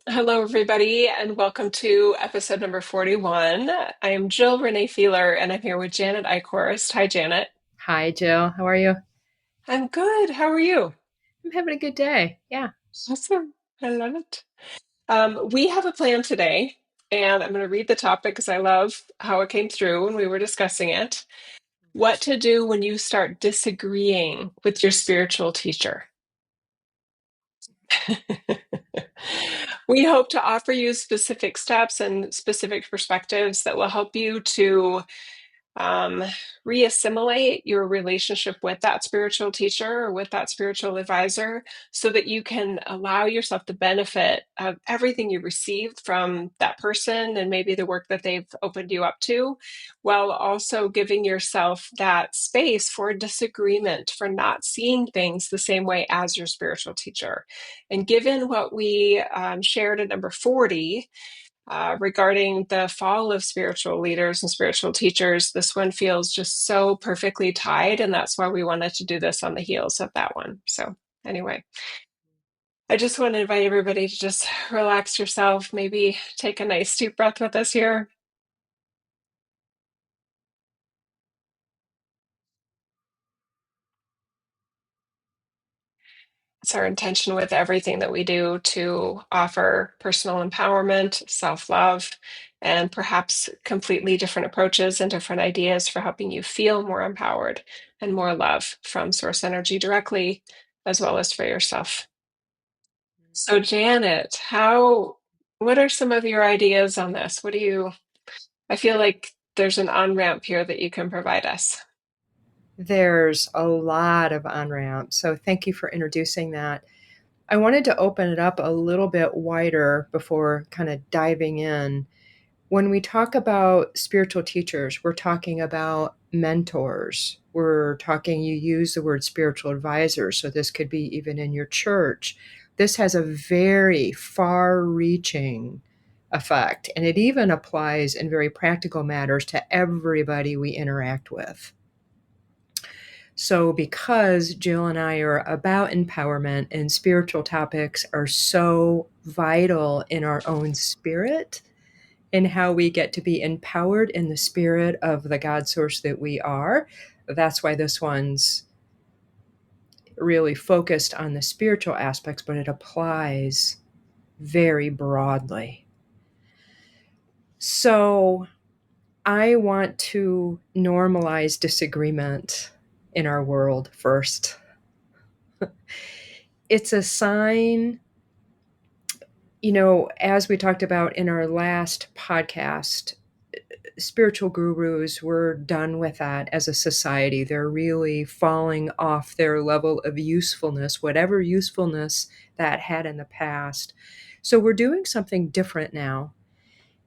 Hello, everybody, and welcome to episode number 41. I am Jill Renee Feeler, and I'm here with Janet Eichhorst. Hi, Janet. Hi, Jill. How are you? I'm good. How are you? I'm having a good day. Yeah. Awesome. I love it. We have a plan today, and I'm going to read the topic because I love how it came through when we were discussing it. What to do when you start disagreeing with your spiritual teacher. We hope to offer you specific steps and specific perspectives that will help you to um, re-assimilate your relationship with that spiritual teacher or with that spiritual advisor so that you can allow yourself the benefit of everything you received from that person and maybe the work that they've opened you up to, while also giving yourself that space for disagreement, for not seeing things the same way as your spiritual teacher. And given what we shared at number 40, regarding the fall of spiritual leaders and spiritual teachers, this one feels just so perfectly tied. And that's why we wanted to do this on the heels of that one. So, anyway, I just want to invite everybody to just relax yourself, maybe take a nice deep breath with us here. It's our intention with everything that we do to offer personal empowerment, self love, and perhaps completely different approaches and different ideas for helping you feel more empowered and more love from source energy directly, as well as for yourself. So, Janet, what are some of your ideas on this? I feel like there's an on ramp here that you can provide us. There's a lot of on ramps. So thank you for introducing that. I wanted to open it up a little bit wider before kind of diving in. When we talk about spiritual teachers, we're talking about mentors. You use the word spiritual advisor. So this could be even in your church. This has a very far reaching effect, and it even applies in very practical matters to everybody we interact with. So, because Jill and I are about empowerment and spiritual topics are so vital in our own spirit, and how we get to be empowered in the spirit of the God source that we are. That's why this one's really focused on the spiritual aspects, but it applies very broadly. So I want to normalize disagreement in our world first. It's a sign, as we talked about in our last podcast, spiritual gurus were done with that as a society. They're really falling off their level of usefulness, whatever usefulness that had in the past. So we're doing something different now.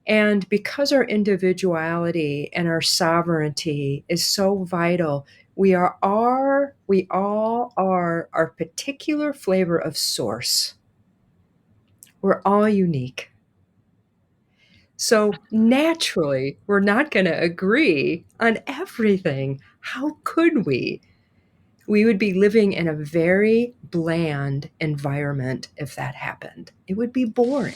And because our individuality and our sovereignty is so vital, we all are our particular flavor of source. We're all unique. So naturally, we're not going to agree on everything. How could we? We would be living in a very bland environment if that happened. It would be boring,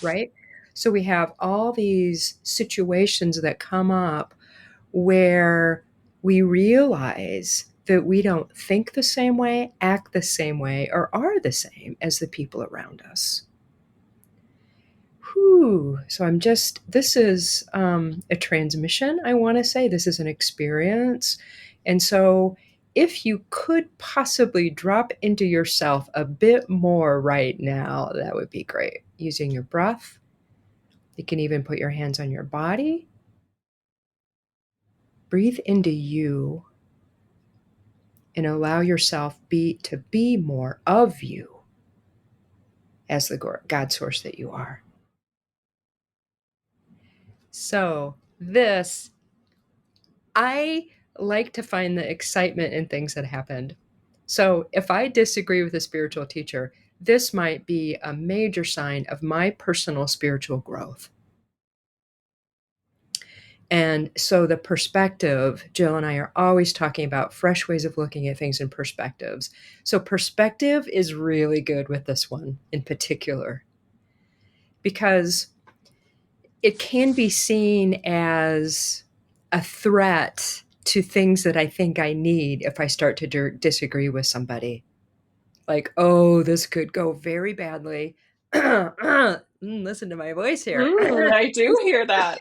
right? So we have all these situations that come up where we realize that we don't think the same way, act the same way, or are the same as the people around us. Whew. So this is a transmission, I want to say. This is an experience. And so, if you could possibly drop into yourself a bit more right now, that would be great. Using your breath, you can even put your hands on your body. Breathe into you and allow yourself to be more of you as the God source that you are. So, I like to find the excitement in things that happened. So if I disagree with a spiritual teacher, this might be a major sign of my personal spiritual growth. And so the perspective, Jill and I are always talking about fresh ways of looking at things in perspectives. So perspective is really good with this one in particular. because it can be seen as a threat to things that I think I need if I start to disagree with somebody. Like, oh, this could go very badly. Listen to my voice here. I do hear that.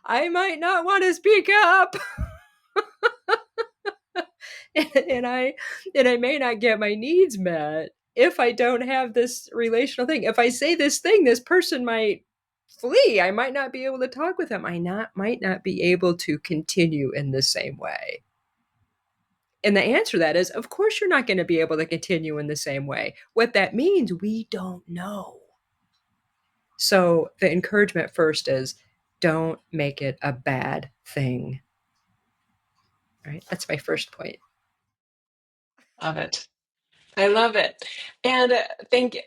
I might not want to speak up. and I may not get my needs met if I don't have this relational thing. If I say this thing, this person might flee. I might not be able to talk with them. Might not be able to continue in the same way. And the answer to that is, of course, you're not going to be able to continue in the same way. What that means, we don't know. So the encouragement first is, don't make it a bad thing. Right? That's my first point. Love it. I love it. And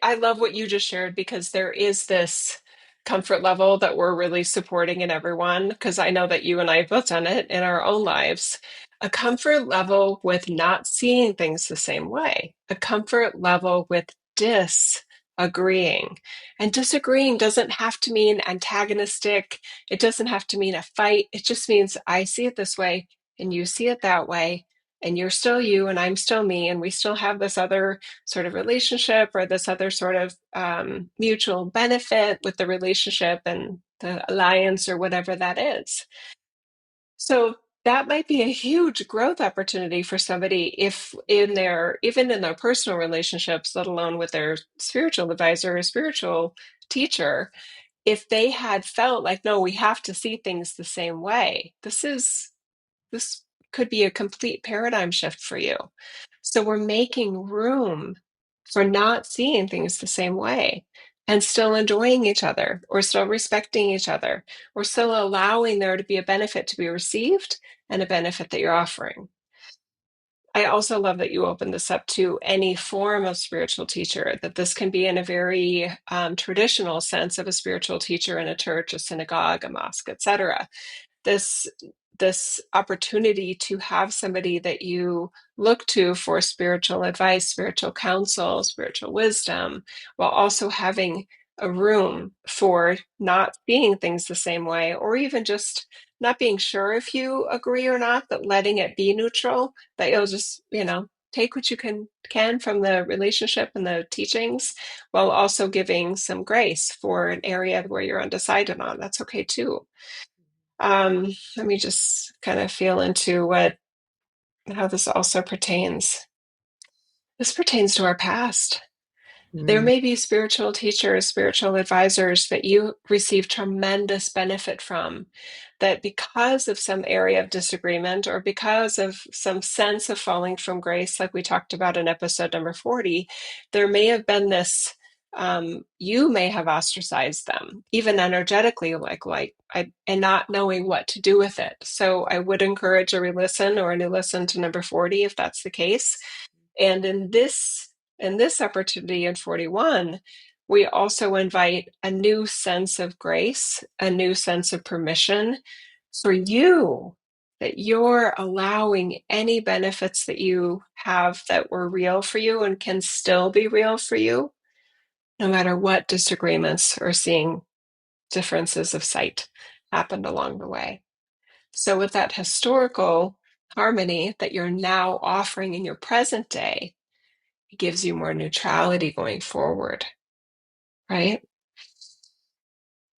I love what you just shared because there is this comfort level that we're really supporting in everyone. Because I know that you and I have both done it in our own lives. A comfort level with not seeing things the same way, a comfort level with disagreeing. And disagreeing doesn't have to mean antagonistic, it doesn't have to mean a fight. It just means I see it this way and you see it that way, and you're still you and I'm still me, and we still have this other sort of relationship or this other sort of mutual benefit with the relationship and the alliance or whatever that is. So that might be a huge growth opportunity for somebody if in their even in their personal relationships, let alone with their spiritual advisor or spiritual teacher, if they had felt like, no, we have to see things the same way. This could be a complete paradigm shift for you. So we're making room for not seeing things the same way and still enjoying each other or still respecting each other or still allowing there to be a benefit to be received and a benefit that you're offering. I also love that you opened this up to any form of spiritual teacher, that this can be in a very traditional sense of a spiritual teacher in a church, a synagogue, a mosque, etc. This opportunity to have somebody that you look to for spiritual advice, spiritual counsel, spiritual wisdom, while also having a room for not seeing things the same way, or even just not being sure if you agree or not, but letting it be neutral, that you'll just, take what you can from the relationship and the teachings, while also giving some grace for an area where you're undecided on. That's okay too. Let me just kind of feel into how this also pertains. This pertains to our past. There Mm. may be spiritual teachers, spiritual advisors that you receive tremendous benefit from, that because of some area of disagreement or because of some sense of falling from grace, like we talked about in episode number 40, there may have been this. You may have ostracized them, even energetically, and not knowing what to do with it. So I would encourage a re-listen or a new listen to number 40 if that's the case. And in this opportunity in 41, we also invite a new sense of grace, a new sense of permission for you, that you're allowing any benefits that you have that were real for you and can still be real for you, no matter what disagreements or seeing differences of sight happened along the way. So, with that historical harmony that you're now offering in your present day, it gives you more neutrality going forward, right?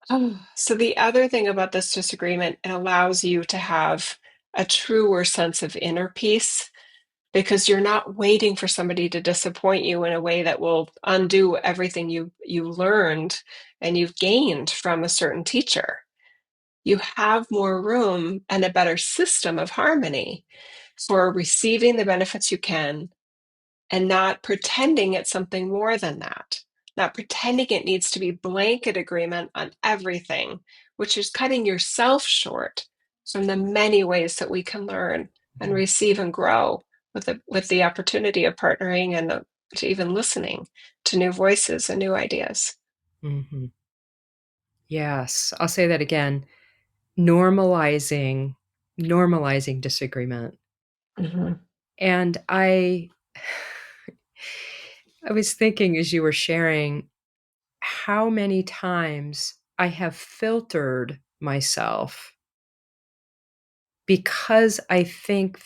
Oh, so the other thing about this disagreement, it allows you to have a truer sense of inner peace because you're not waiting for somebody to disappoint you in a way that will undo everything you learned and you've gained from a certain teacher. You have more room and a better system of harmony for receiving the benefits you can and not pretending it's something more than that, not pretending it needs to be blanket agreement on everything, which is cutting yourself short from the many ways that we can learn and receive and grow with the opportunity of partnering and to even listening to new voices and new ideas. Mm-hmm. Yes, I'll say that again. Normalizing, normalizing disagreement. Mhm. And I was thinking as you were sharing how many times I have filtered myself because I think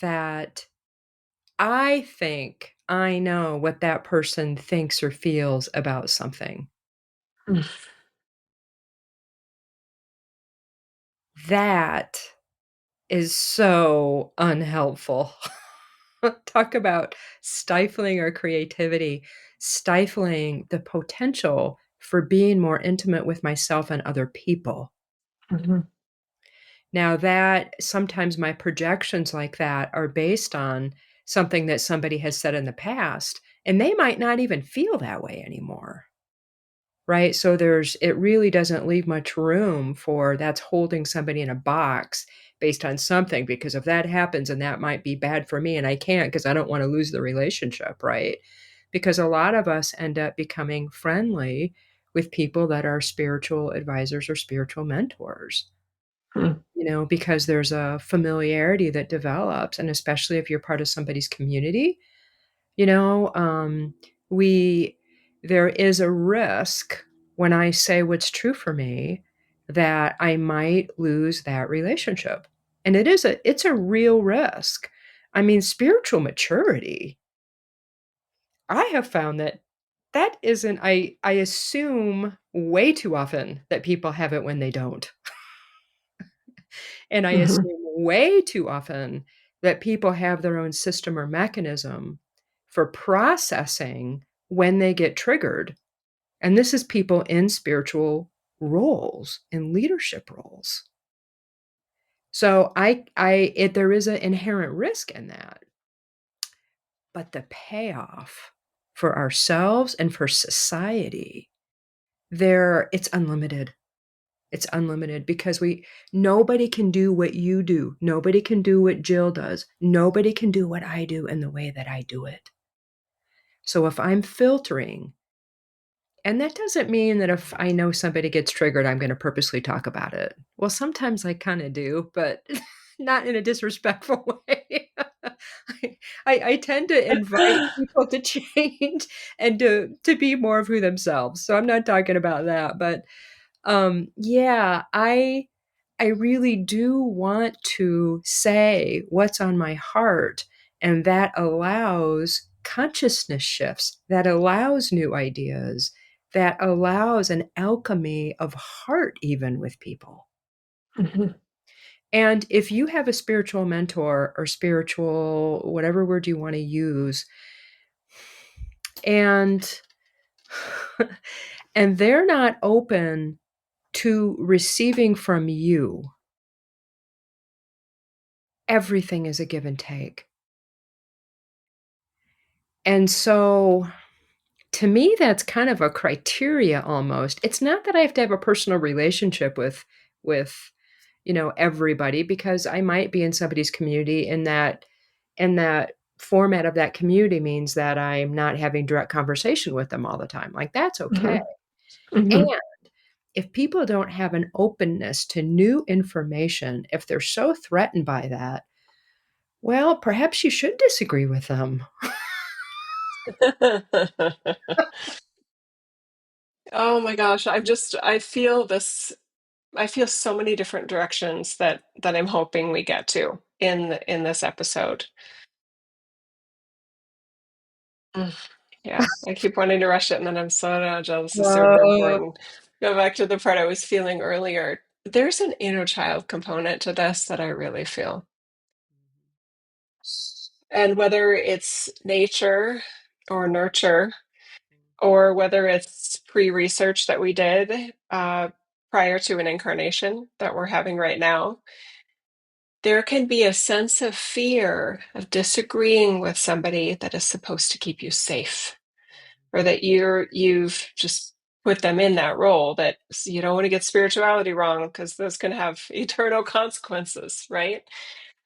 I know what that person thinks or feels about something. Mm. That is so unhelpful. Talk about stifling our creativity, stifling the potential for being more intimate with myself and other people. Mhm. Now, that sometimes my projections like that are based on something that somebody has said in the past, and they might not even feel that way anymore. Right? So it really doesn't leave much room for that's holding somebody in a box based on something, because if that happens and that might be bad for me and I can't because I don't want to lose the relationship, right? Because a lot of us end up becoming friendly with people that are spiritual advisors or spiritual mentors, Mm. because there's a familiarity that develops. And especially if you're part of somebody's community, you know, we there is a risk when I say what's true for me that I might lose that relationship. And it's a real risk. I mean, spiritual maturity, I have found that isn't I assume way too often that people have it when they don't. And I Mhm. assume way too often that people have their own system or mechanism for processing when they get triggered. And this is people in spiritual roles, in leadership roles. So there is an inherent risk in that, but the payoff for ourselves and for society, it's unlimited. It's unlimited because nobody can do what you do. Nobody can do what Jill does. Nobody can do what I do in the way that I do it. So if I'm filtering, and that doesn't mean that if I know somebody gets triggered, I'm going to purposely talk about it. Well, sometimes I kind of do, but not in a disrespectful way. I tend to invite people to change and to be more of who themselves. So I'm not talking about that, but yeah, I really do want to say what's on my heart, and that allows consciousness shifts, that allows new ideas, that allows an alchemy of heart even with people. Mhm. And if you have a spiritual mentor or spiritual, whatever word you want to use, and and they're not open to receiving from you, everything is a give and take. And so to me, that's kind of a criteria almost. It's not that I have to have a personal relationship with everybody, because I might be in somebody's community, and that format of that community means that I'm not having direct conversation with them all the time. Like, that's okay. Mhm. And Mhm. if people don't have an openness to new information, if they're so threatened by that, well, perhaps you should disagree with them. Oh my gosh, I feel this. I feel so many different directions that I'm hoping we get to in this episode. Mm. Yeah, I keep wanting to rush it, and then I'm so, no, Jill, this is super Oh, important. Go back to the part I was feeling earlier. There's an inner child component to this that I really feel. And whether it's nature or nurture, or whether it's pre-research that we did prior to an incarnation that we're having right now, there can be a sense of fear of disagreeing with somebody that is supposed to keep you safe, or that you've just put them in that role, that you don't want to get spirituality wrong because those can have eternal consequences, right?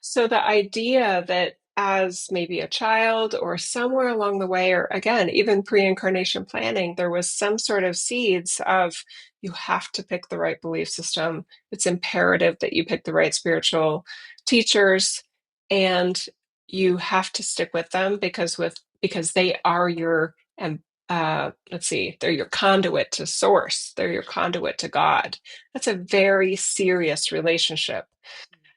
So the idea that as maybe a child or somewhere along the way, or again, even pre-incarnation planning, there was some sort of seeds of you have to pick the right belief system. It's imperative that you pick the right spiritual teachers, and you have to stick with them because they are your let's see, they're your conduit to source, they're your conduit to God. That's a very serious relationship.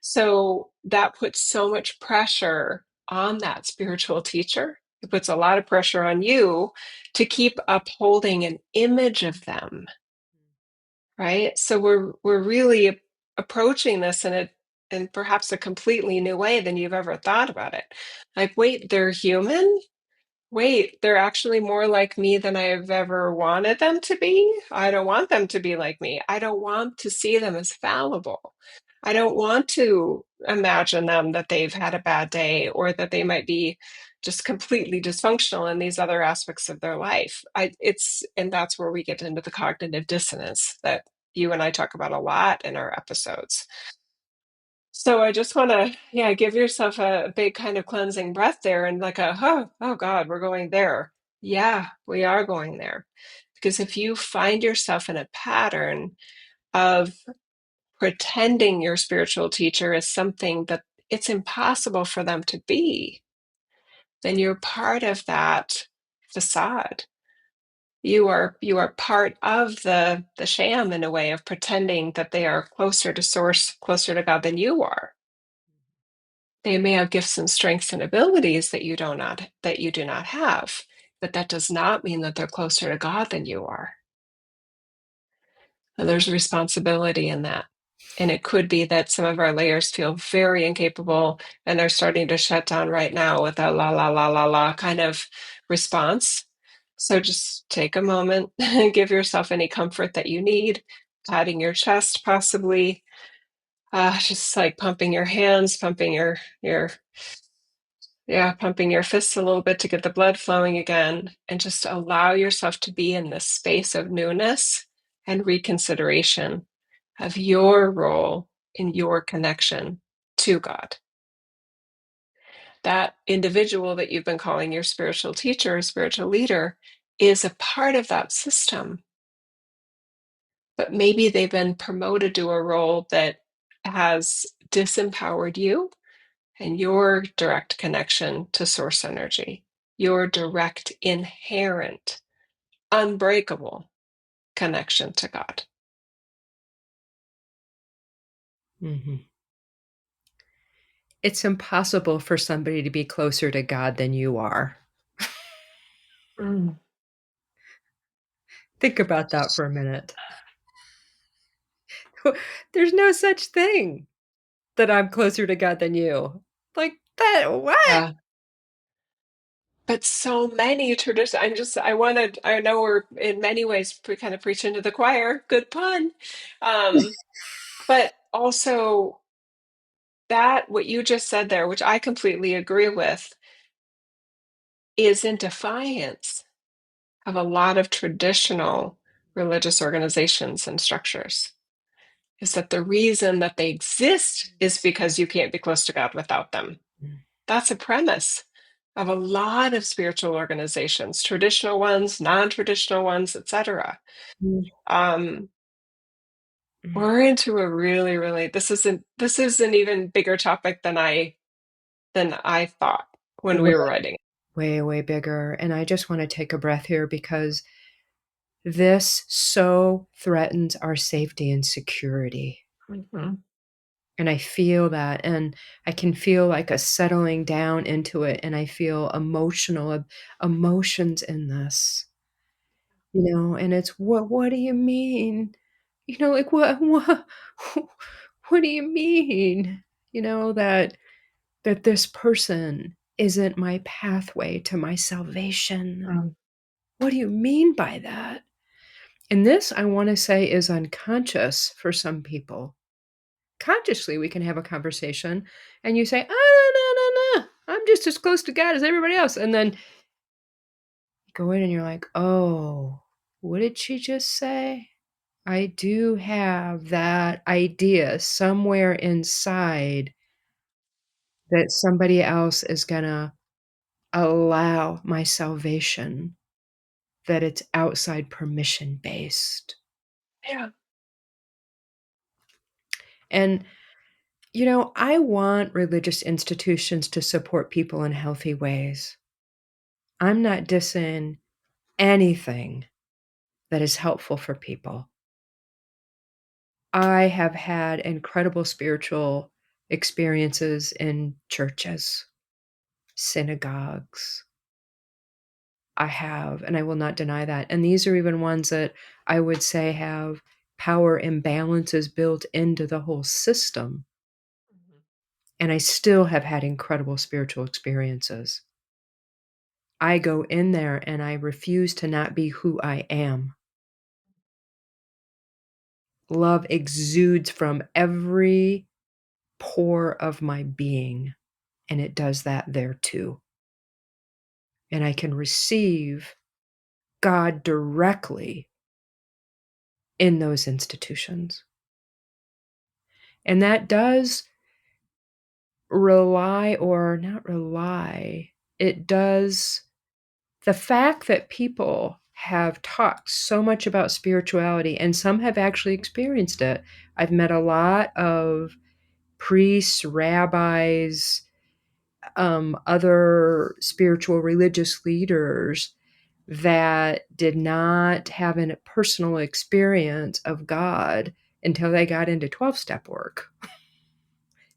So that puts so much pressure on that spiritual teacher. It puts a lot of pressure on you to keep upholding an image of them, right? So we're really approaching this in perhaps a completely new way than you've ever thought about it. Like, wait, they're human? Wait, they're actually more like me than I've ever wanted them to be. I don't want them to be like me. I don't want to see them as fallible. I don't want to imagine them that they've had a bad day or that they might be just completely dysfunctional in these other aspects of their life. And that's where we get into the cognitive dissonance that you and I talk about a lot in our episodes. So I just want to, yeah, give yourself a big kind of cleansing breath there and like oh God, we're going there. Yeah, we are going there. Because if you find yourself in a pattern of pretending your spiritual teacher is something that it's impossible for them to be, then you're part of that facade. You are part of the sham in a way of pretending that they are closer to source, closer to God than you are. They may have gifts and strengths and abilities that you do not have, but that does not mean that they're closer to God than you are. And there's responsibility in that. And it could be that some of our layers feel very incapable and are starting to shut down right now with a la la la la la kind of response. So just take a moment and give yourself any comfort that you need, patting your chest possibly, just like pumping your hands, pumping your yeah, pumping your fists a little bit to get the blood flowing again, and just allow yourself to be in this space of newness and reconsideration of your role in your connection to God. That individual that you've been calling your spiritual teacher or spiritual leader is a part of that system, but maybe they've been promoted to a role that has disempowered you and your direct connection to source energy, your direct, inherent, unbreakable connection to God. Mhm. It's impossible for somebody to be closer to God than you are. Mm. Think about that for a minute. There's no such thing that I'm closer to God than you. Like that, what? Yeah. But so many traditions, I know we're in many ways kind of preaching to the choir, good pun. But also that, what you just said there, which I completely agree with, is in defiance of a lot of traditional religious organizations and structures. Is that the reason that they exist is because you can't be close to God without them. That's a premise of a lot of spiritual organizations, traditional ones, non-traditional ones, etc. Mm, Um, mm. we're into a really, really this is an even bigger topic than I thought when we were writing. Way, way bigger. And I just want to take a breath here because this so threatens our safety and security. Mhm. And I feel that. And I can feel like a settling down into it. And I feel emotions in this, and it's what do you mean? Like what do you mean? That this person isn't my pathway to my salvation. Um, What do you mean by that? And this, I want to say, is unconscious for some people. Consciously, we can have a conversation and you say, oh, no, no, no, no. I'm just as close to God as everybody else. And then you go in and you're like, oh, what did she just say? I do have that idea somewhere inside that somebody else is going to allow my salvation, that it's outside permission based. yeah. And, I want religious institutions to support people in healthy ways. I'm not dissing anything that is helpful for people. I have had incredible spiritual experiences in churches, synagogues. I have, and I will not deny that. And these are even ones that I would say have power imbalances built into the whole system. And I still have had incredible spiritual experiences. I go in there and I refuse to not be who I am. Love exudes from every pore of my being, and it does that there too. And I can receive God directly in those institutions. And that does rely, or not rely, it does, the fact that people have talked so much about spirituality and some have actually experienced it. I've met a lot of priests, rabbis, other spiritual religious leaders that did not have a personal experience of God until they got into 12-step work.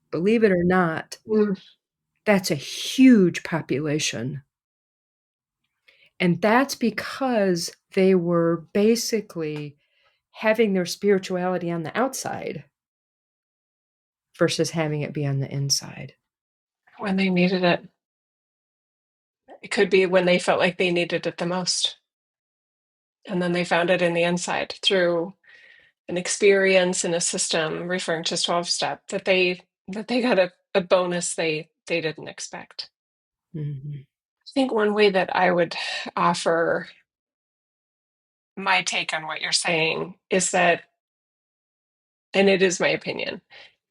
Believe it or not, Mm. that's a huge population. And that's because they were basically having their spirituality on the outside versus having it be on the inside. When they needed it. It could be when they felt like they needed it the most. And then they found it in the inside through an experience in a system, referring to 12 step, that they got a bonus they didn't expect. Mhm. I think one way that I would offer my take on what you're saying is that, and it is my opinion,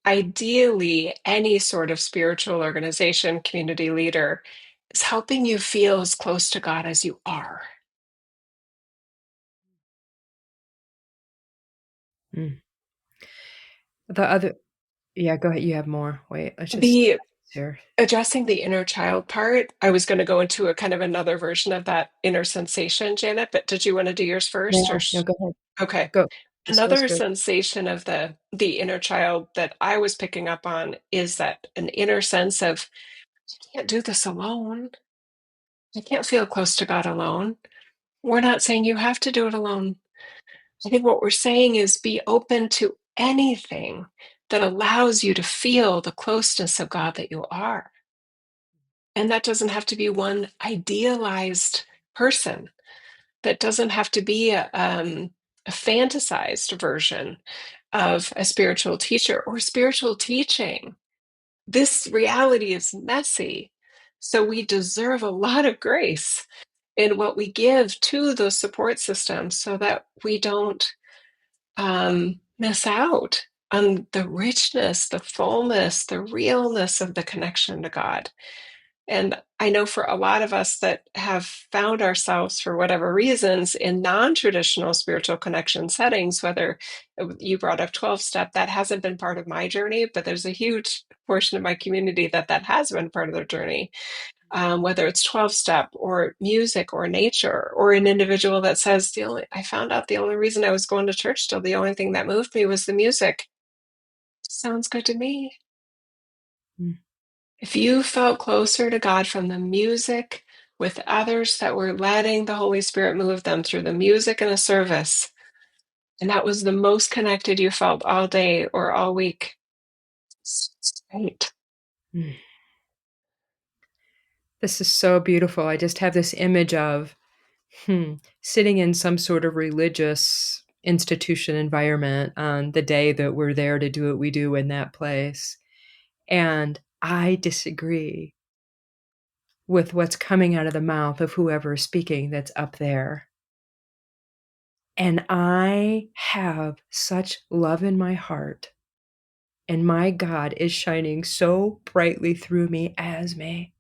ideally, any sort of spiritual organization, community leader is helping you feel as close to God as you are. Mm. The other, yeah, go ahead. You have more. Wait, let's just The here. addressing the inner child part, I was going to go into a kind of another version of that inner sensation, Janet, but did you want to do yours Yeah, first no, go ahead. okay. Go. This feels Another good. sensation of the inner child that I was picking up on is that an inner sense of I can't do this alone. I can't feel close to God alone. We're not saying you have to do it alone. I think what we're saying is be open to anything that allows you to feel the closeness of God that you are. And that doesn't have to be one idealized person. That doesn't have to be a fantasized version of a spiritual teacher or spiritual teaching. This reality is messy. So we deserve a lot of grace in what we give to those support systems so that we don't miss out on the richness, the fullness, the realness of the connection to God. And I know for a lot of us that have found ourselves, for whatever reasons, in non traditional spiritual connection settings, whether you brought up 12 step, that hasn't been part of my journey, but there's a huge portion of my community that has been part of their journey. Whether it's 12 step or music or nature, or an individual that says, I found out the only reason I was going to church still, the only thing that moved me was the music. Sounds good to me. Mm. If you felt closer to God from the music with others that were letting the Holy Spirit move them through the music in a service, and that was the most connected you felt all day or all week, it's great. Mm. This is so beautiful. I just have this image of sitting in some sort of religious institution environment on the day that we're there to do what we do in that place. And I disagree with what's coming out of the mouth of whoever is speaking that's up there. And I have such love in my heart, and my God is shining so brightly through me as me.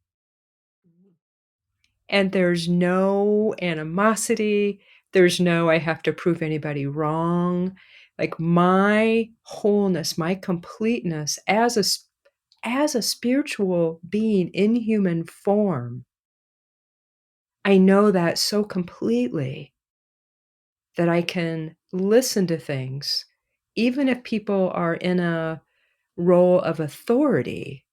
And there's no animosity. There's no, I have to prove anybody wrong. Like my wholeness, my completeness as a spiritual being in human form I know that so completely that I can listen to things, even if people are in a role of authority,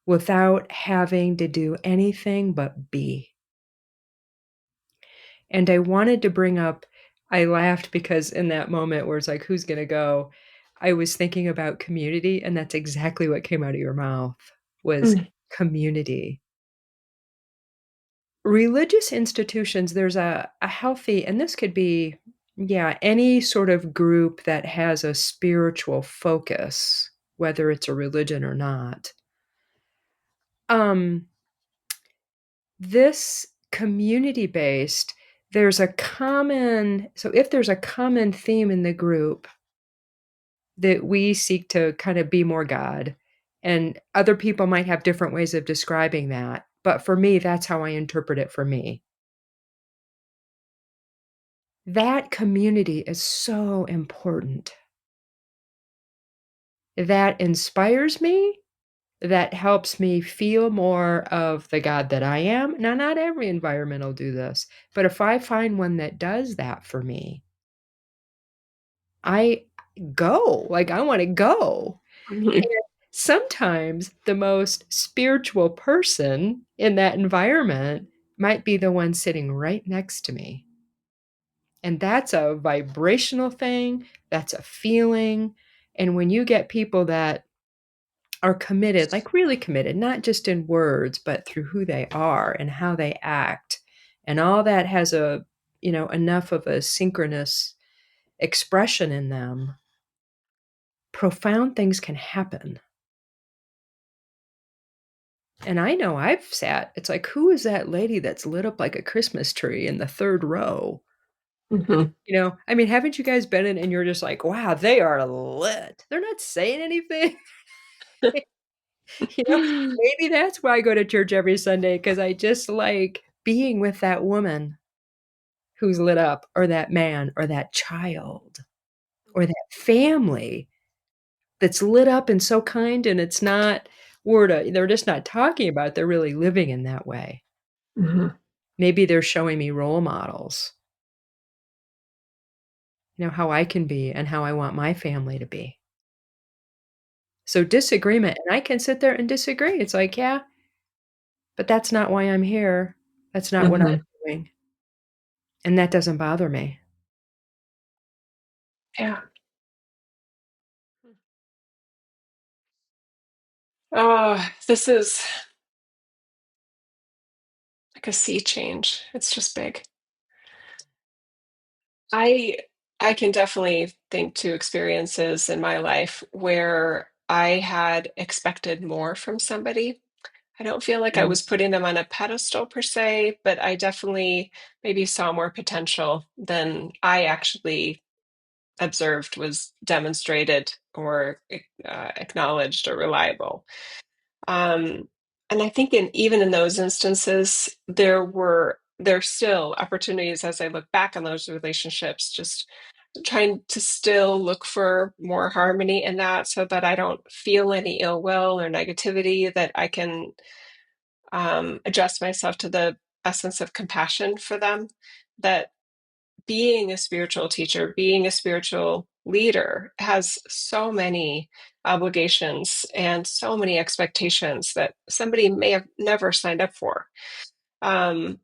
without having to do anything but be. And I wanted to bring up, I laughed because in that moment where it's like, who's going to go? I was thinking about community, and that's exactly what came out of your mouth was Mm. community. Religious institutions, there's a healthy, and this could be, yeah, any sort of group that has a spiritual focus, whether it's a religion or not. Um, this community based, there's a common, so if there's a common theme in the group that we seek to kind of be more God, and other people might have different ways of describing that. But for me, that's how I interpret it for me. That community is so important. That inspires me, that helps me feel more of the God that I am. Now, not every environment will do this, but if I find one that does that for me, I go, like, I wanna go. And Mhm. sometimes the most spiritual person in that environment might be the one sitting right next to me. And that's a vibrational thing, that's a feeling, and when you get people that are committed, like really committed, not just in words, but through who they are and how they act, and all that has a, enough of a synchronous expression in them, profound things can happen. And I know I've sat, it's like, who is that lady that's lit up like a Christmas tree in the 3rd row? Mhm. I mean, haven't you guys been in and you're just like, "Wow, they are lit." They're not saying anything. You know, maybe that's why I go to church every Sunday because I just like being with that woman who's lit up, or that man, or that child, or that family that's lit up and so kind, and it's not they're just not talking about it, they're really living in that way. Mhm. Maybe they're showing me role models, how I can be and how I want my family to be. So disagreement, and I can sit there and disagree. It's like, "Yeah, but that's not why I'm here. That's not what I'm Mhm. doing." And that doesn't bother me. Yeah. Oh, this is like a sea change. It's just big. I I can definitely think to experiences in my life where I had expected more from somebody. I don't feel like I Mm, was putting them on a pedestal per se, but I definitely maybe saw more potential than I actually observed was demonstrated or acknowledged or reliable. Um, and I think even in those instances, there's still opportunities as I look back on those relationships, just trying to still look for more harmony in that so that I don't feel any ill will or negativity, that I can adjust myself to the essence of compassion for them, that being a spiritual teacher, being a spiritual leader has so many obligations and so many expectations that somebody may have never signed up for.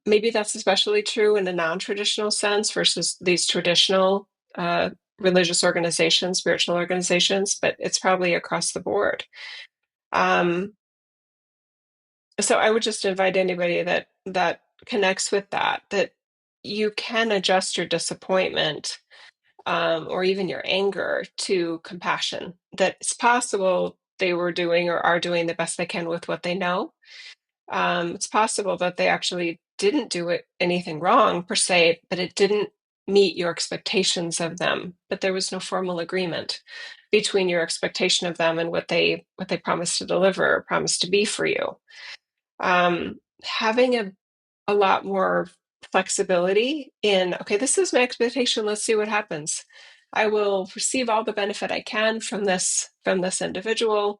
Maybe that's especially true in a non-traditional sense versus these traditional religious organizations, spiritual organizations, but it's probably across the board. Um, so I would just invite anybody that connects with that you can adjust your disappointment or even your anger to compassion. That it's possible they were doing or are doing the best they can with what they know. It's possible that they actually didn't do anything wrong per se, but it didn't meet your expectations of them. But there was no formal agreement between your expectation of them and what they promised to deliver or promised to be for you. Having a lot more flexibility in, okay, this is my expectation, let's see what happens. I will receive all the benefit I can from this individual,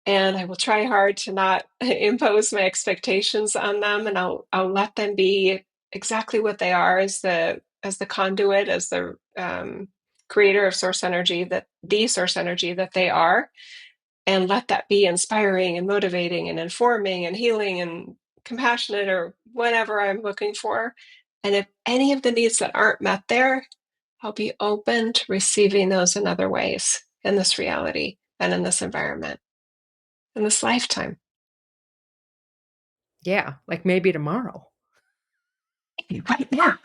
and I will try hard to not impose my expectations on them, and I'll let them be exactly what they are as the conduit, as the creator of source energy, that the source energy that they are, and let that be inspiring and motivating and informing and healing and compassionate or whatever I'm looking for. And if any of the needs that aren't met there, I'll be open to receiving those in other ways in this reality and in this environment, in this lifetime. Yeah, like maybe tomorrow. Right now,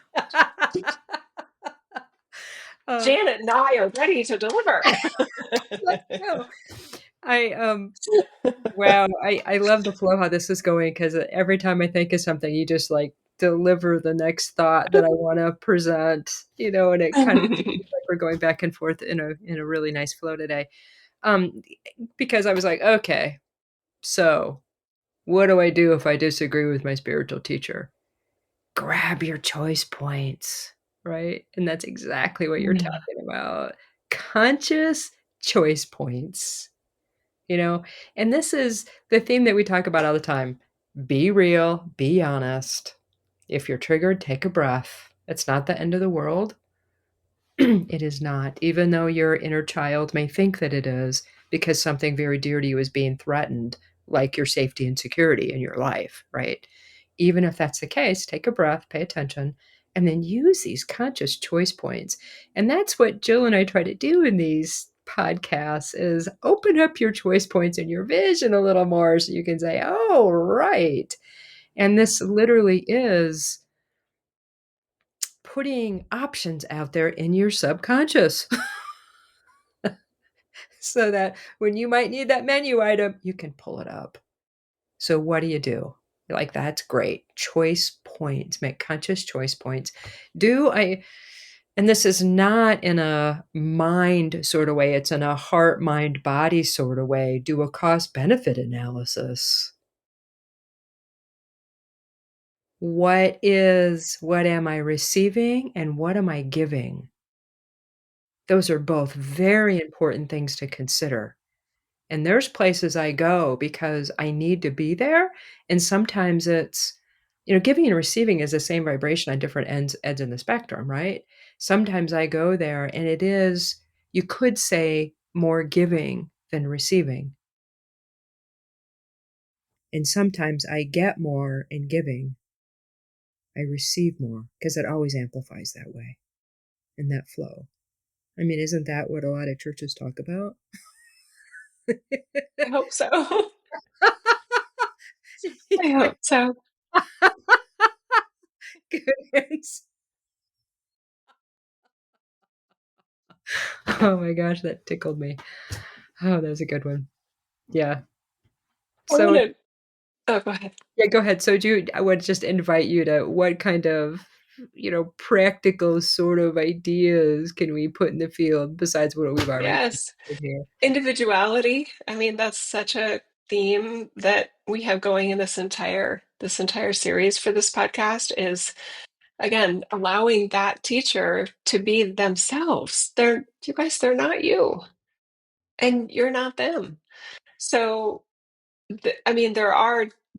Uh, Janet and I are ready to deliver. let's go. I wow, I love the flow how this is going because every time I think of something, you just like deliver the next thought that I want to present, and it kind of feels like we're going back and forth in a really nice flow today. Um, because I was like, okay, so what do I do if I disagree with my spiritual teacher? Grab your choice points, right? And that's exactly what you're Yeah. talking about. Conscious choice points, you know? And this is the theme that we talk about all the time. Be real, be honest. If you're triggered, take a breath. It's not the end of the world. It is not, even though your inner child may think that it is, because something very dear to you is being threatened, like your safety and security in your life, right? Even if that's the case, take a breath, pay attention, and then use these conscious choice points. And that's what Jill and I try to do in these podcasts is open up your choice points and your vision a little more so you can say, oh, right. And this literally is putting options out there in your subconscious so that when you might need that menu item, you can pull it up. So what do? You're like, that's great. Choice points, make conscious choice points. And this is not in a mind sort of way, it's in a heart, mind, body sort of way. Do a cost benefit analysis. What am I receiving and what am I giving? Those are both very important things to consider. And there's places I go because I need to be there, and sometimes it's giving and receiving is the same vibration on different ends in the spectrum, right? Sometimes I go there and it is, you could say, more giving than receiving. And sometimes I get more in giving. I receive more because it always amplifies that way in that flow. I mean, isn't that what a lot of churches talk about? I hope so. I hope so. Goodness. Oh my gosh, that tickled me. Oh, that was a good one. Yeah. I want So to. Oh, go ahead. yeah, go ahead. So I would just invite you to what kind of, practical sort of ideas can we put in the field besides what we've already Yes. did here? Individuality. I mean, that's such a theme that we have going in this entire series for this podcast is again allowing that teacher to be themselves. You guys, they're not you, and you're not them. So, I mean,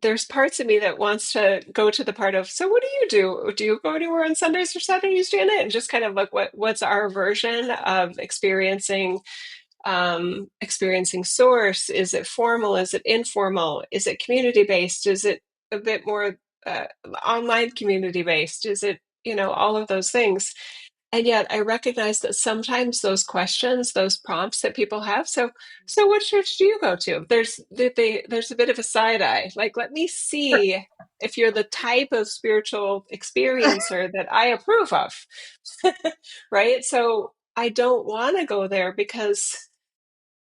there's parts of me that wants to go to the part of, so what do you do? Do you go anywhere on Sundays or Saturdays, Janet? And just kind of look what's our version of experiencing source. Is it formal? Is it informal? Is it community based? Is it a bit more uh, online community based? Is it, all of those things? And yet I recognize that sometimes those questions, those prompts that people have, so what church do you go to? There's a bit of a side eye. Like, let me see if you're the type of spiritual experiencer that I approve of. Right? So I don't want to go there because,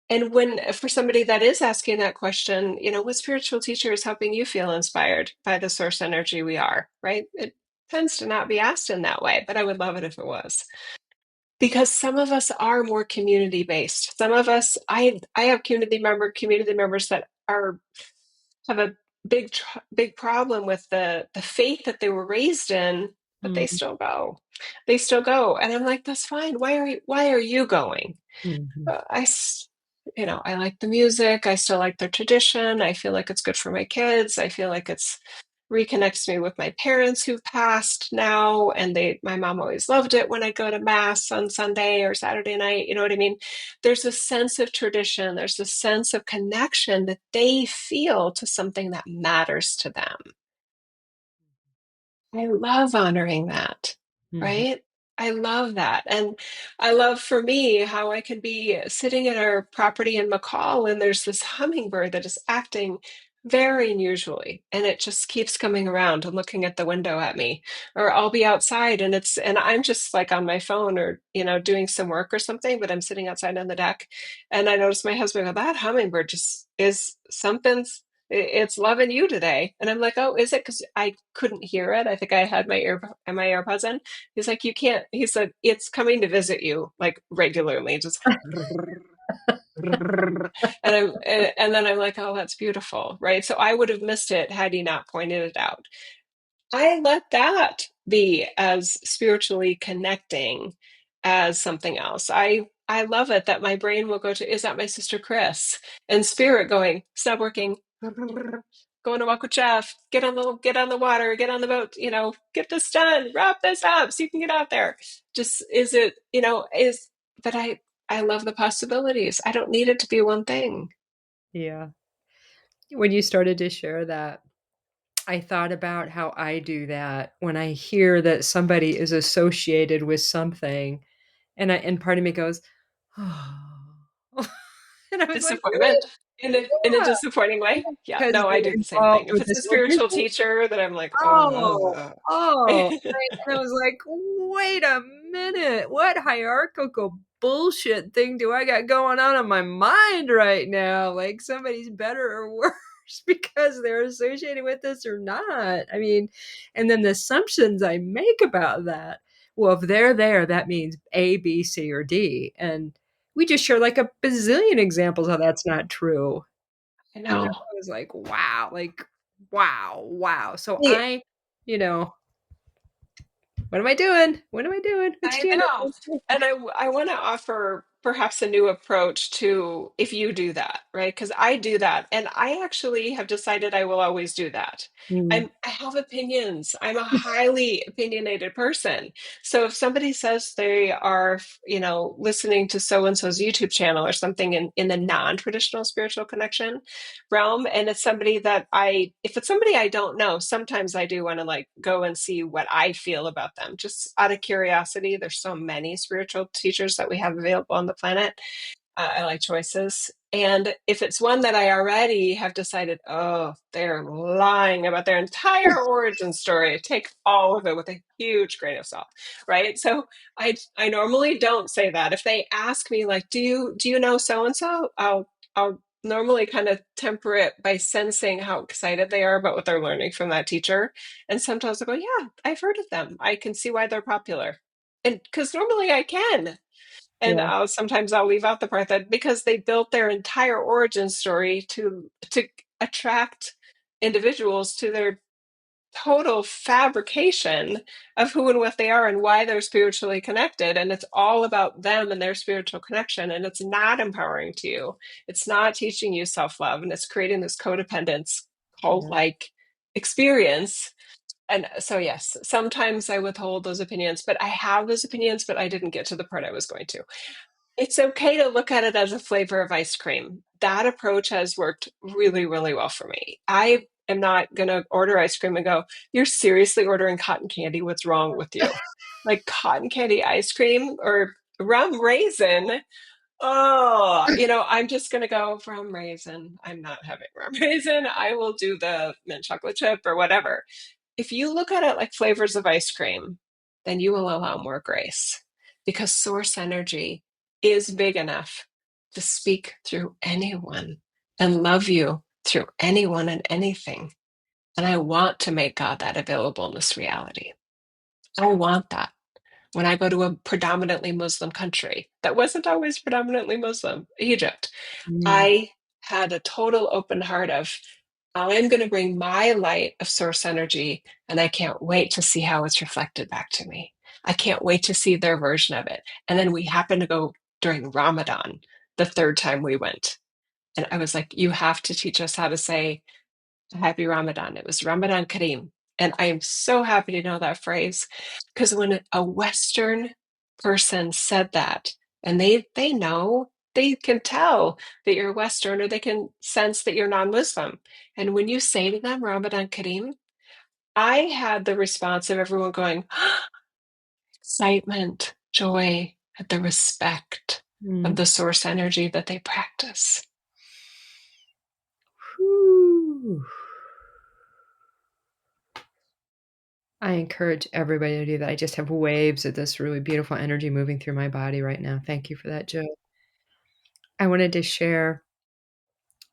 and when for somebody that is asking that question, what spiritual teacher is helping you feel inspired by the source energy we are, right? It tends to not be asked in that way, but I would love it if it was. Because some of us are more community based. Some of us, I have community members that have a big problem with the faith that they were raised in, but they Mm, still go. They still go, and I'm like, that's fine. Why are you going? mhm. I I like the music. I still like the tradition. I feel like it's good for my kids. I feel like it's reconnects me with my parents who've passed now. And my mom always loved it when I go to mass on Sunday or Saturday night. You know what I mean? There's a sense of tradition. There's a sense of connection that they feel to something that matters to them. I love honoring that, Mhm. right? I love that. And I love for me how I can be sitting at our property in McCall and there's this hummingbird that is acting very unusually and it just keeps coming around and looking at the window at me. Or I'll be outside and I'm just like on my phone or doing some work or something, but I'm sitting outside on the deck and I notice my husband go, that hummingbird just is something's it's loving you today. And I'm like, oh, is it? Because I couldn't hear it. I think I had my AirPods in. He's like, you can't. He said, it's coming to visit you like regularly, just. And then I'm like, oh, that's beautiful, right? So I would have missed it had he not pointed it out. I let that be as spiritually connecting as something else. I love it that my brain will go to, is that my sister Chris? And spirit going, stop working. Go on a walk with Jeff. Get on the water, get on the boat, get this done, wrap this up so you can get out there. Just is it, is that I love the possibilities. I don't need it to be one thing. Yeah. When you started to share that, I thought about how I do that when I hear that somebody is associated with something, and part of me goes, "Oh." And I was like, Disappointment "Wait, in a yeah," disappointing way. Yeah, because no, I do they're the same involved thing. If with it's a this spiritual tradition. teacher, then I'm like, Oh, oh, oh. and I was like, "Wait a minute, what hierarchical bullshit thing do I got going on in my mind right now? Like, somebody's better or worse because they're associated with this or not." I mean, and then the assumptions I make about that, well, if they're there, that means A, B, C, or D, and we just share, like, a bazillion examples how that's not true. I You know, know. I was like, wow, wow. So Yeah, you know, what am I doing? What am I doing? Which I channel? know. And I want to offer perhaps a new approach to if you do that, right? Because I do that. And I actually have decided I will always do that. Mm, I have opinions. I'm a highly opinionated person. So if somebody says they are, listening to so and so's YouTube channel or something in the non-traditional spiritual connection realm, and if it's somebody I don't know, sometimes I do want to like go and see what I feel about them, just out of curiosity. There's so many spiritual teachers that we have available on the planet. I like choices. And if it's one that I already have decided, oh, they're lying about their entire origin story, take all of it with a huge grain of salt, right? So I normally don't say that. If they ask me, like, do you know so and so? I'll normally kind of temper it by sensing how excited they are about what they're learning from that teacher. And sometimes I go, yeah, I've heard of them. I can see why they're popular. And because normally I can. And yeah, sometimes I'll leave out the part that because they built their entire origin story to attract individuals to their total fabrication of who and what they are and why they're spiritually connected. And it's all about them and their spiritual connection. And it's not empowering to you. It's not teaching you self-love. And it's creating this codependence yeah. cult-like experience. And so, yes, sometimes I withhold those opinions, but I have those opinions, but I didn't get to the part I was going to. It's okay to look at it as a flavor of ice cream. That approach has worked really, really well for me. I am not going to order ice cream and go, you're seriously ordering cotton candy? What's wrong with you? Like cotton candy ice cream or rum raisin. Oh, I'm just going to go rum raisin. I'm not having rum raisin. I will do the mint chocolate chip or whatever. If you look at it like flavors of ice cream, then you will allow more grace because source energy is big enough to speak through anyone and love you through anyone and anything. And I want to make God that available in this reality. I want that. When I go to a predominantly Muslim country that wasn't always predominantly Muslim, Egypt, Mm, I had a total open heart of, I'm going to bring my light of source energy, and I can't wait to see how it's reflected back to me. I can't wait to see their version of it. And then we happen to go during Ramadan, the third time we went. And I was like, you have to teach us how to say Happy Ramadan. It was Ramadan Kareem. And I am so happy to know that phrase because when a Western person said that, and they know, they can tell that you're Western or they can sense that you're non-Muslim. And when you say to them Ramadan Kareem, I had the response of everyone going, excitement, joy, at the respect of Mm. the source energy that they practice. Whew. I encourage everybody to do that. I just have waves of this really beautiful energy moving through my body right now. Thank you for that, Jill. I wanted to share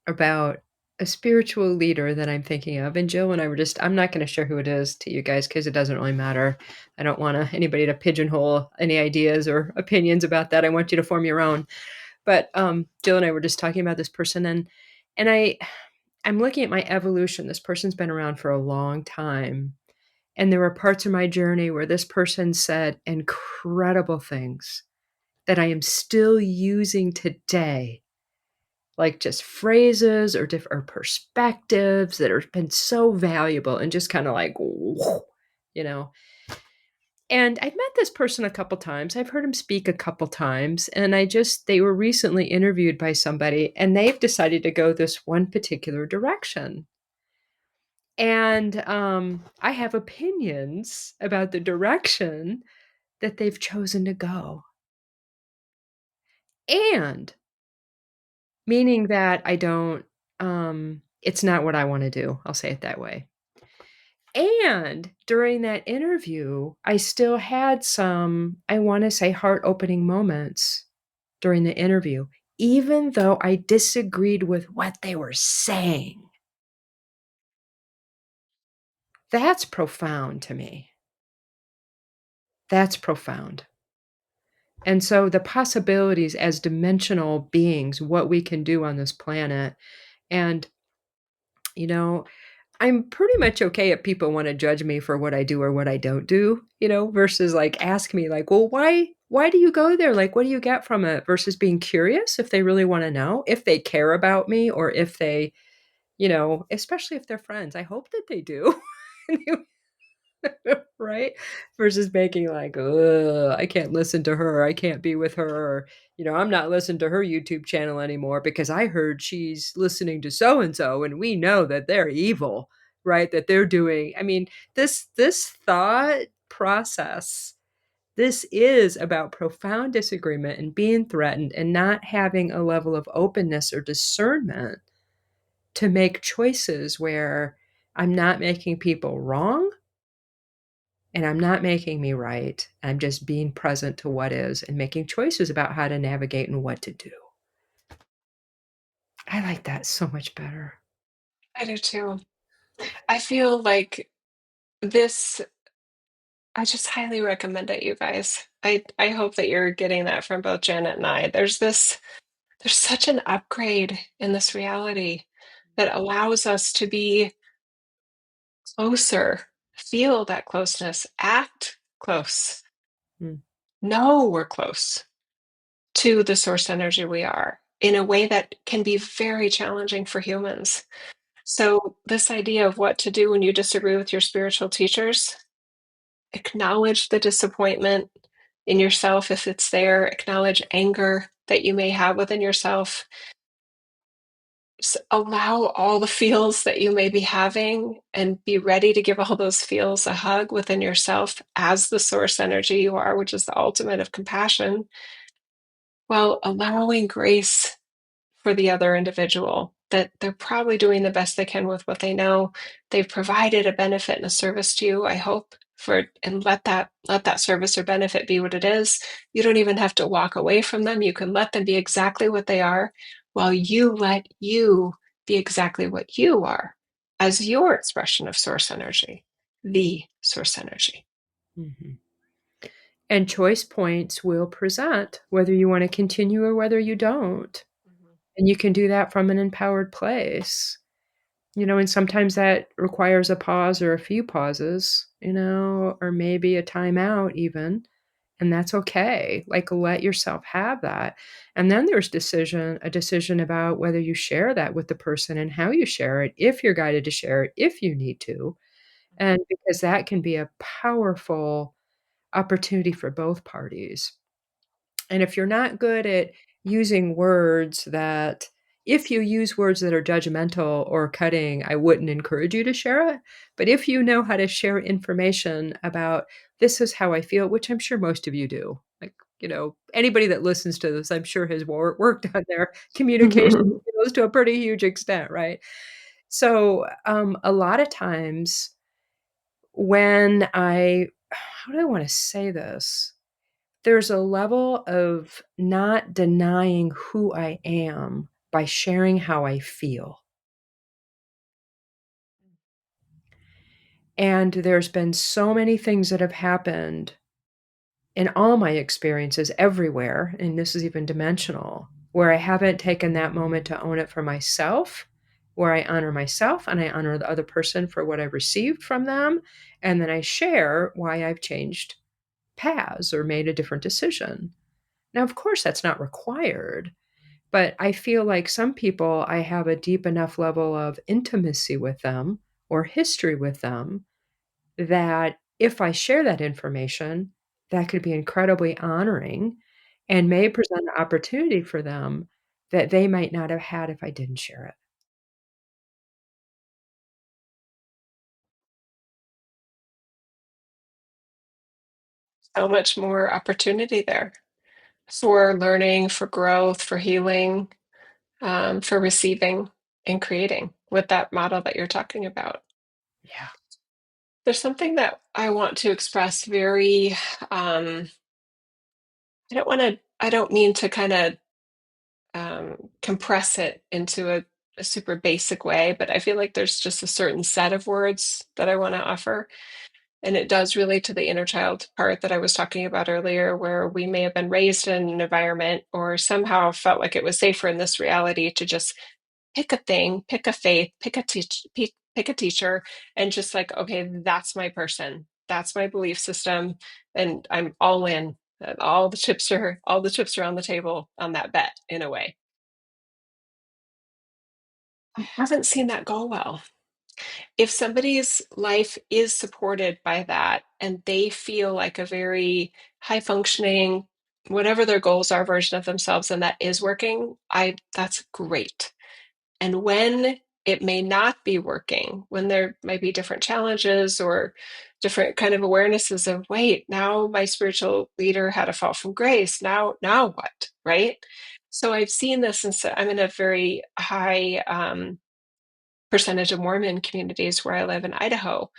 about a spiritual leader that I'm thinking of. And Jill and I were just, I'm not going to share who it is to you guys because it doesn't really matter. I don't want anybody to pigeonhole any ideas or opinions about that. I want you to form your own. But Jill and I were just talking about this person, and I'm looking at my evolution. This person's been around for a long time. And there were parts of my journey where this person said incredible things that I am still using today, like just phrases or different perspectives that have been so valuable and just kind of like, whoa, you know. And I've met this person a couple times. I've heard him speak a couple times. And they were recently interviewed by somebody and they've decided to go this one particular direction. And I have opinions about the direction that they've chosen to go. And meaning that I don't, it's not what I want to do. I'll say it that way. And during that interview, I still had some, I want to say, heart opening moments during the interview, even though I disagreed with what they were saying. That's profound to me. That's profound. And so the possibilities as dimensional beings, what we can do on this planet. And, you know, I'm pretty much okay if people want to judge me for what I do or what I don't do, versus like ask me like, well, why do you go there? Like, what do you get from it? Versus being curious if they really want to know, if they care about me or if they, especially if they're friends. I hope that they do. Right? Versus making like, ugh, I can't listen to her. I can't be with her. Or, I'm not listening to her YouTube channel anymore because I heard she's listening to so and so, and we know that they're evil, right? That they're doing. I mean, this thought process. This is about profound disagreement and being threatened and not having a level of openness or discernment to make choices where I'm not making people wrong and I'm not making me right. I'm just being present to what is and making choices about how to navigate and what to do. I like that so much better. I do too. I feel like this, I just highly recommend it, you guys. I hope that you're getting that from both Janet and I. There's such an upgrade in this reality that allows us to be closer, feel that closeness, act close, Mm, know we're close to the source energy we are in a way that can be very challenging for humans. So, this idea of what to do when you disagree with your spiritual teachers, acknowledge the disappointment in yourself if it's there, acknowledge anger that you may have within yourself. Allow all the feels that you may be having and be ready to give all those feels a hug within yourself as the source energy you are, which is the ultimate of compassion, while allowing grace for the other individual, that they're probably doing the best they can with what they know. They've provided a benefit and a service to you, I hope, and let that service or benefit be what it is. You don't even have to walk away from them. You can let them be exactly what they are while you let you be exactly what you are as your expression of source energy, the source energy. mhm. And choice points will present whether you want to continue or whether you don't. And you can do that from an empowered place. And sometimes that requires a pause or a few pauses, or maybe a timeout even. and that's okay. Like, let yourself have that. And then there's a decision about whether you share that with the person and how you share it, if you're guided to share it, if you need to. And because that can be a powerful opportunity for both parties. And if you're not good at using words that if you use words that are judgmental or cutting, I wouldn't encourage you to share it. But if you know how to share information about this is how I feel, which I'm sure most of you do. Like, anybody that listens to this, I'm sure has worked on their communication skills to a pretty huge extent, right? So, a lot of times when how do I want to say this? There's a level of not denying who I am by sharing how I feel. And there's been so many things that have happened in all my experiences everywhere, and this is even dimensional, where I haven't taken that moment to own it for myself, where I honor myself and I honor the other person for what I've received from them. And then I share why I've changed paths or made a different decision. Now, of course, that's not required. But I feel like some people, I have a deep enough level of intimacy with them or history with them that if I share that information, that could be incredibly honoring and may present an opportunity for them that they might not have had if I didn't share it. So much more opportunity there for learning, for growth, for healing, for receiving and creating with that model that you're talking about. Yeah. There's something that I want to express very, I don't mean to kind of compress it into a super basic way, but I feel like there's just a certain set of words that I want to offer. And it does relate to the inner child part that I was talking about earlier, where we may have been raised in an environment or somehow felt like it was safer in this reality to just pick a thing, pick a faith, pick a teacher, and just like, okay, that's my person, that's my belief system, and I'm all in. All the chips are on the table on that bet in a way. I haven't seen that go well. If somebody's life is supported by that and they feel like a very high functioning, whatever their goals are, version of themselves, and that is working, I that's great. And when it may not be working, when there might be different challenges or different kind of awarenesses of, wait, now my spiritual leader had a fall from grace. Now what? Right? So I've seen this, and so I'm in a very high percentage of Mormon communities where I live in Idaho.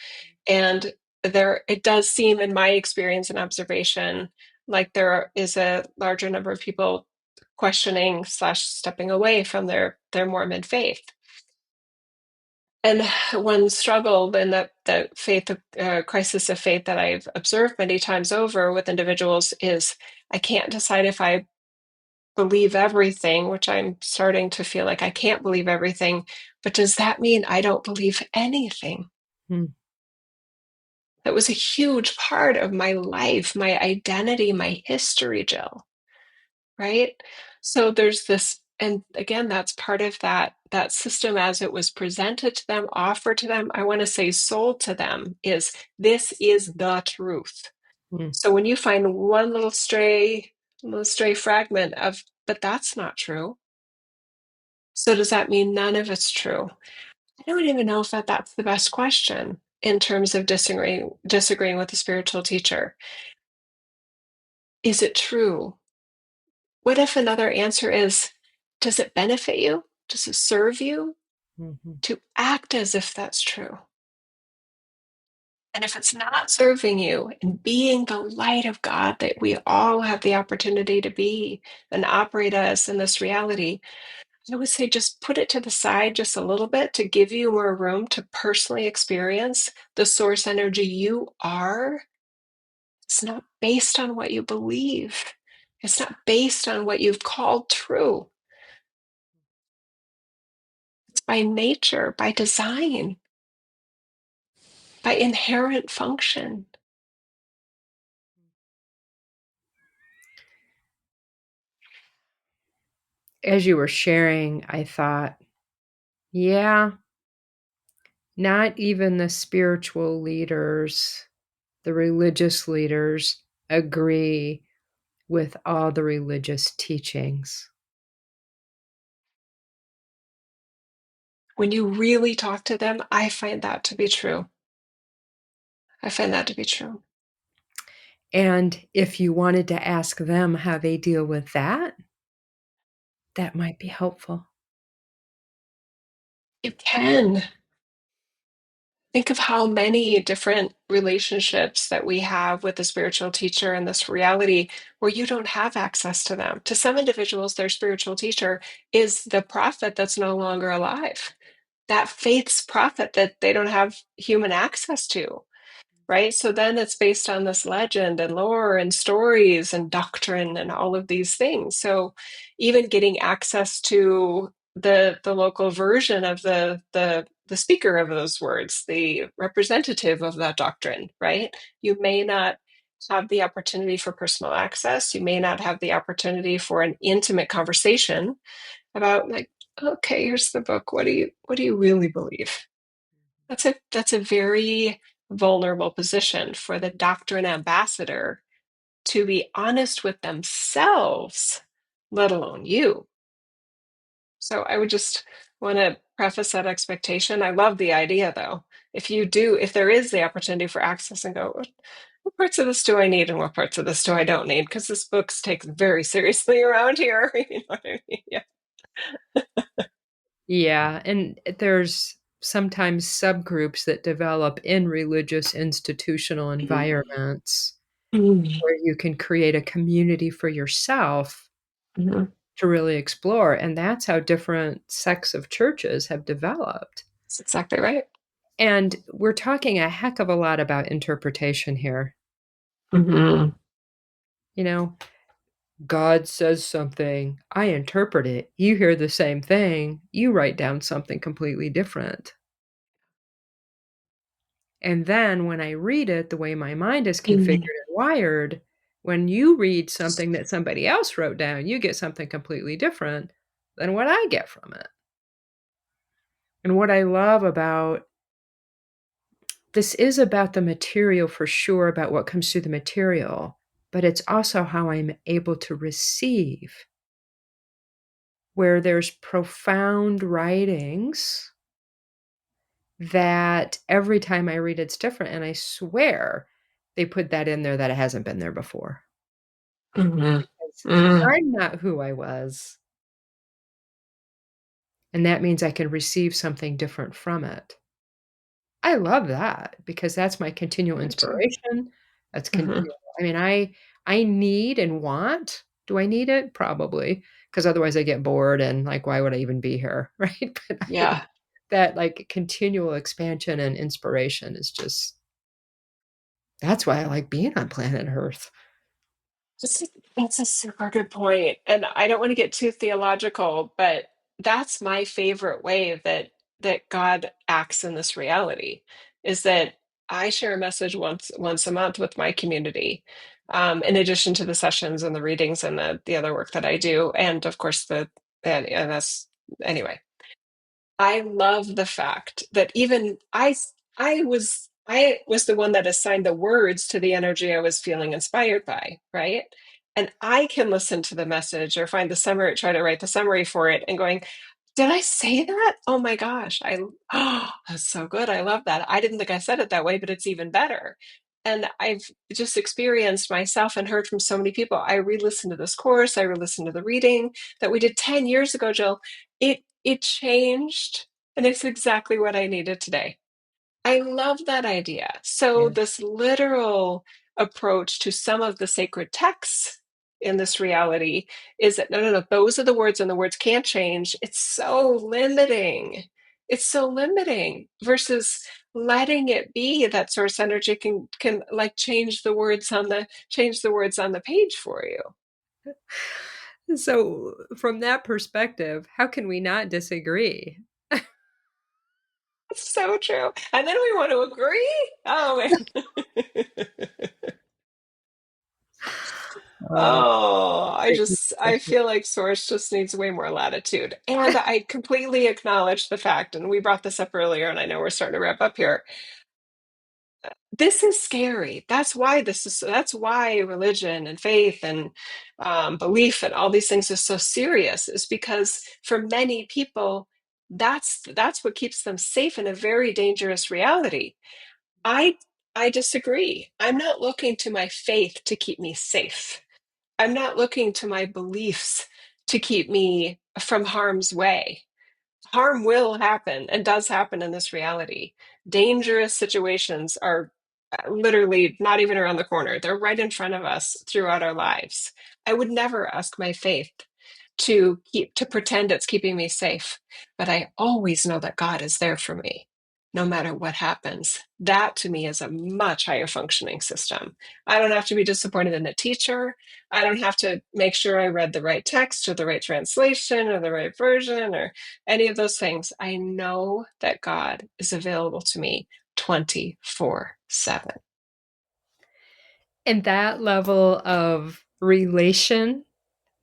And there, it does seem, in my experience and observation, like there is a larger number of people questioning slash stepping away from their Mormon faith. And one struggle in the faith crisis of faith that I've observed many times over with individuals is I can't decide if I believe everything, which I'm starting to feel like I can't believe everything. But does that mean I don't believe anything? Mm, That was a huge part of my life, my identity, my history, Jill, right? So there's this, and again, that's part of that system as it was presented to them, offered to them, I want to say sold to them, is this is the truth. mm, So when you find one little stray fragment of, but that's not true. So does that mean none of it's true? I don't even know if that's the best question in terms of disagreeing with a spiritual teacher. Is it true? What if another answer is, does it benefit you? Does it serve you? mhm, To act as if that's true. And if it's not serving you and being the light of God that we all have the opportunity to be and operate as in this reality, I would say just put it to the side just a little bit to give you more room to personally experience the source energy you are. It's not based on what you believe. It's not based on what you've called true. It's by nature, by design, by inherent function. As you were sharing, I thought, yeah, not even the spiritual leaders, the religious leaders agree with all the religious teachings. When you really talk to them, I find that to be true. I find that to be true. And if you wanted to ask them how they deal with that, that might be helpful. You can. Think of how many different relationships that we have with the spiritual teacher in this reality where you don't have access to them. To some individuals, their spiritual teacher is the prophet that's no longer alive, that faith's prophet that they don't have human access to. Right? So then it's based on this legend and lore and stories and doctrine and all of these things. So even getting access to the local version of the speaker of those words, the representative of that doctrine, right? You may not have the opportunity for personal access. You may not have the opportunity for an intimate conversation about like, okay, here's the book. What do you really believe? That's a very vulnerable position for the doctrine ambassador to be honest with themselves, let alone you. So I would just want to preface that expectation. I love the idea though. If there is the opportunity for access and go, what parts of this do I need and what parts of this do I don't need? Because this book's taken very seriously around here. You know what I mean? Yeah. Yeah, and there's sometimes subgroups that develop in religious institutional environments Mm. where you can create a community for yourself Mhm. to really explore, and that's how different sects of churches have developed. That's exactly right. And we're talking a heck of a lot about interpretation here. Mhm. You know, God says something, I interpret it. You hear the same thing, you write down something completely different. And then when I read it, the way my mind is configured Mhm. and wired, when you read something that somebody else wrote down, you get something completely different than what I get from it. And what I love about this is about the material for sure, about what comes through the material, but it's also how I'm able to receive, where there's profound writings that every time I read it's different. And I swear they put that in there that it hasn't been there before. Mhm. 'Cause Mm. I'm not who I was, and that means I can receive something different from it. I love that because that's my continual Me too. inspiration. That's Mhm. I mean, I need and want do I need it? Probably, because otherwise I get bored and, like, why would I even be here, right? But Yeah. that, like, continual expansion and inspiration is just that's why I like being on planet Earth. That's a, that's a super good point. And I don't want to get too theological, but that's my favorite way that God acts in this reality is that I share a message once a month with my community. In addition to the sessions and the readings and the other work that I do, and of course and that's anyway. I love the fact that even I was the one that assigned the words to the energy I was feeling inspired by, right? And I can listen to the message or find the summary, try to write the summary for it and going, did I say that? Oh my gosh. Oh, that's so good. I love that. I didn't think I said it that way, but it's even better. And I've just experienced myself and heard from so many people. I re-listened to this course, I re-listened to the reading that we did 10 years ago, Jill. It changed and it's exactly what I needed today. I love that idea. So, Yeah. this literal approach to some of the sacred texts in this reality is that no, no, no, those are the words and the words can't change. It's so limiting. It's so limiting versus letting it be that source energy can like change the words on the page for you. So, from that perspective, how can we not disagree? It's so true. And then we want to agree. Oh man. Oh. Oh, Great. I feel like Source just needs way more latitude. And I completely acknowledge the fact, and we brought this up earlier, and I know we're starting to wrap up here. This is scary. That's why religion and faith and belief and all these things is so serious, is because for many people, that's what keeps them safe in a very dangerous reality. I I disagree. I'm not looking to my faith to keep me safe. I'm not looking to my beliefs to keep me from harm's way. Harm will happen and does happen in this reality. Dangerous situations are literally not even around the corner. They're right in front of us throughout our lives. I would never ask my faith to pretend it's keeping me safe, but I always know that God is there for me no matter what happens. That to me is a much higher functioning system. I don't have to be disappointed in the teacher. I don't have to make sure I read the right text or the right translation or the right version or any of those things. I know that God is available to me 24/7. And that level of relation,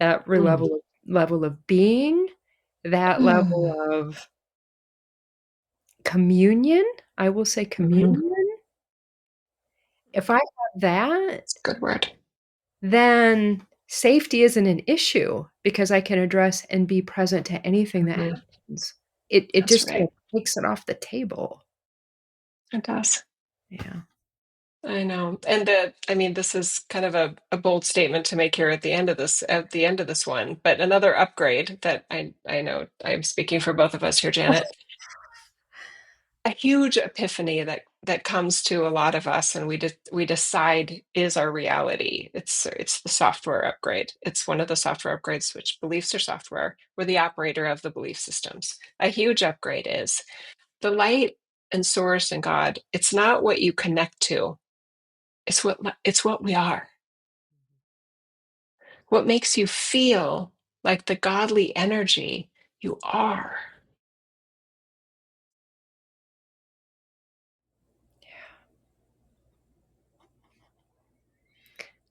that Mm. level of being, that level Mm. of communion, I will say Mhm. communion. If I have that, It's a good word. then safety isn't an issue because I can address and be present to anything that Mhm. happens. It That's just kind right. of takes it off the table. It does. Yeah. I know. And I mean, this is kind of a bold statement to make here at the end of this one, but another upgrade that I know I'm speaking for both of us here, Janet. A huge epiphany that comes to a lot of us, and we decide is our reality. It's the software upgrade. It's one of the software upgrades, which beliefs are software. We're the operator of the belief systems. A huge upgrade is the light and source and God. It's not what you connect to. It's what we are. What makes you feel like the godly energy you are.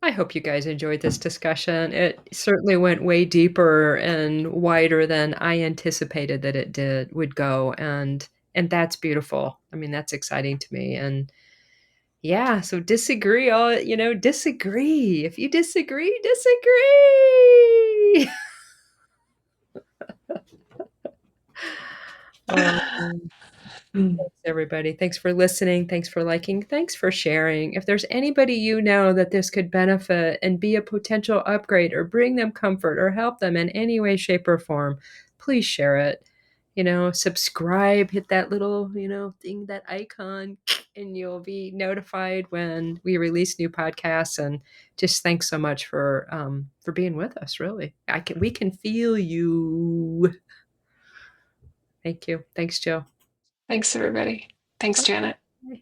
I hope you guys enjoyed this discussion. It certainly went way deeper and wider than I anticipated that it would go, and that's beautiful. I mean, that's exciting to me. And yeah, so disagree, disagree. If you disagree, disagree. Um, Mm. Thanks, everybody. Thanks for listening. Thanks for liking. Thanks for sharing. If there's anybody you know that this could benefit and be a potential upgrade or bring them comfort or help them in any way, shape, or form, please share it. Subscribe, hit that little, thing, that icon, and you'll be notified when we release new podcasts. And just thanks so much for being with us. Really, we can feel you. Thank you. Thanks, Jill. Thanks, everybody. Thanks, Janet. Bye.